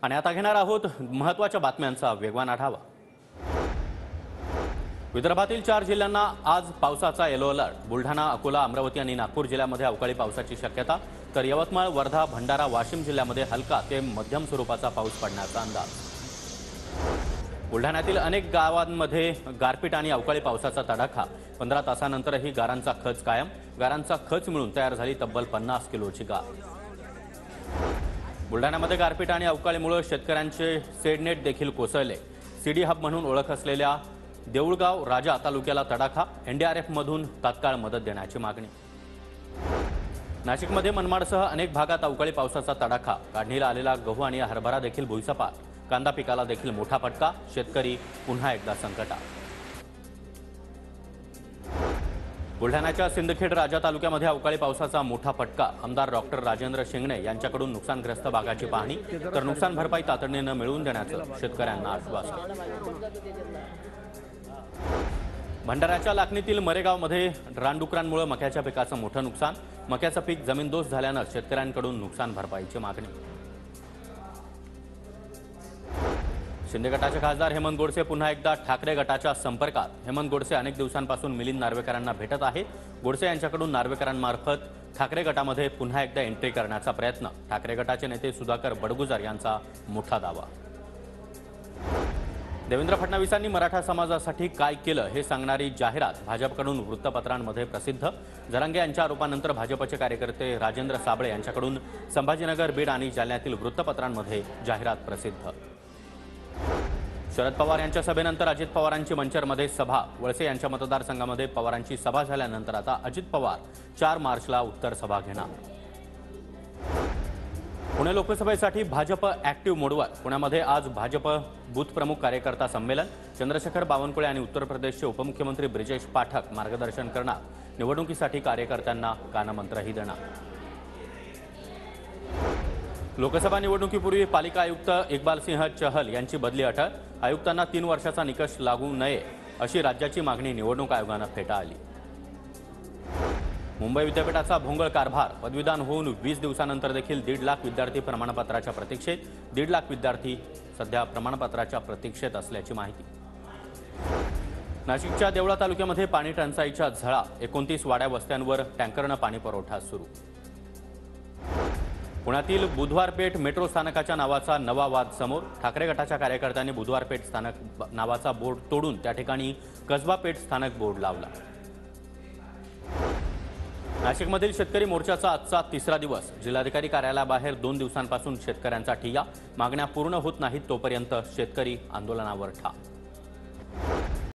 आणि आता घेणार आहोत महत्त्वाच्या बातम्यांचा वेगवान आढावा। विदर्भातील 4 जिल्ह्यांना आज पावसाचा येलो अलर्ट। बुलढाणा, अकोला, अमरावती आणि नागपूर जिल्ह्यामध्ये अवकाळी पावसाची शक्यता, तर यवतमाळ, वर्धा, भंडारा, वाशिम जिल्ह्यामध्ये हलका ते मध्यम स्वरूपाचा पाऊस पडण्याचा अंदाज। बुलढाण्यातील अनेक गावांमध्ये गारपीट आणि अवकाळी पावसाचा तडाखा। 15 तासानंतरही गारांचा खच कायम। गारांचा खच मिळून तयार झाली तब्बल 50 किलोची गार। बुलढाण्यामध्ये गारपीट आणि अवकाळीमुळे शेतकऱ्यांचे सेडनेट देखील कोसळले। सीडी हब म्हणून ओळख असलेल्या देऊळगाव राजा तालुक्याला तडाखा। एनडीआरएफ मधून तात्काळ मदत देण्याची मागणी। नाशिकमध्ये मनमाडसह अनेक भागात अवकाळी पावसाचा तडाखा। काढणीला आलेला गहू आणि हरभरा देखील भुईसपाट। कांदा पिकाला देखील मोठा फटका। शेतकरी पुन्हा एकदा संकटात। बुलढाण्याच्या सिंदखेड राजा तालुक्यामध्ये अवकाळी पावसाचा मोठा फटका। आमदार डॉक्टर राजेंद्र शिंगणे यांच्याकडून नुकसानग्रस्त भागाची पाहणी, तर नुकसान भरपाई तातडीने मिळवून देण्याचं शेतकऱ्यांना आश्वासन। भंडाऱ्याच्या लाखनीतील मरेगावमध्ये रानडुकरांमुळे मक्याच्या पिकाचं मोठं नुकसान। मक्याचं पीक जमीनदोस्त झाल्यानं शेतकऱ्यांकडून नुकसान भरपाईची मागणी। शिंदे गटाचे खासदार हेमंत गोडसे पुन्हा एकदा ठाकरे गटाच्या संपर्कात। हेमंत गोडसे अनेक दिवसांपासून मिलिंद नार्वेकरांना भेटत आहेत। गोडसे यांच्याकडून नार्वेकरांमार्फत ठाकरे गटामध्ये पुन्हा एकदा एंट्री करण्याचा प्रयत्न। ठाकरे गटाचे नेते सुधाकर बडगुजर यांचा मोठा दावा। देवेंद्र फडणवीसांनी मराठा समाजासाठी काय केलं हे सांगणारी जाहिरात भाजपकडून वृत्तपत्रांमध्ये प्रसिद्ध। जरांगे यांच्या आरोपानंतर भाजपचे कार्यकर्ते राजेंद्र साबळे यांच्याकडून संभाजीनगर, बीड आणि जालन्यातील वृत्तपत्रांमध्ये जाहिरात प्रसिद्ध। शरद पवार यांच्या सभेनंतर अजित पवारांची मंचरमध्ये सभा। वळसे यांच्या मतदारसंघामध्ये पवारांची सभा झाल्यानंतर आता अजित पवार 4 मार्चला उत्तर सभा घेणार। पुणे लोकसभेसाठी भाजप ऍक्टिव्ह मोडवर। पुण्यामध्ये आज भाजप बूथ प्रमुख कार्यकर्ता संमेलन। चंद्रशेखर बावनकुळे आणि उत्तर प्रदेशचे उपमुख्यमंत्री ब्रिजेश पाठक मार्गदर्शन करणार। निवडणुकीसाठी कार्यकर्त्यांना कानमंत्रही देणार। लोकसभा निवडणुकीपूर्वी पालिका आयुक्त इक्बाल सिंह चहल यांची बदली अटळ। आयुक्तांना 3 वर्षाचा निकष लागू नये अशी राज्याची मागणी निवडणूक आयोगानं फेटाळली। मुंबई विद्यापीठाचा भोंगळ कारभार। पदवीदान होऊन 20 दिवसानंतर देखील 1.5 लाख विद्यार्थी प्रमाणपत्राच्या प्रतीक्षेत। 1.5 लाख विद्यार्थी सध्या प्रमाणपत्राच्या प्रतीक्षेत असल्याची माहिती। नाशिकच्या देवळा तालुक्यामध्ये पाणी टंचाईच्या झळा। 29 वाड्या वस्त्यांवर टँकरनं पाणी पुरवठा सुरू। पुण्यातील बुधवारपेठ मेट्रो स्थानकाच्या नावाचा नवा वाद समोर। ठाकरे गटाच्या कार्यकर्त्यांनी बुधवारपेठ स्थानक नावाचा बोर्ड तोडून त्या ठिकाणी कसबा पेठ स्थानक बोर्ड लावला। नाशिकमधील शेतकरी मोर्चाचा आजचा 3रा दिवस। जिल्हाधिकारी कार्यालयाबाहेर 2 दिवसांपासून शेतकऱ्यांचा ठिय्या। मागण्या पूर्ण होत नाहीत तोपर्यंत शेतकरी आंदोलनावर ठाम।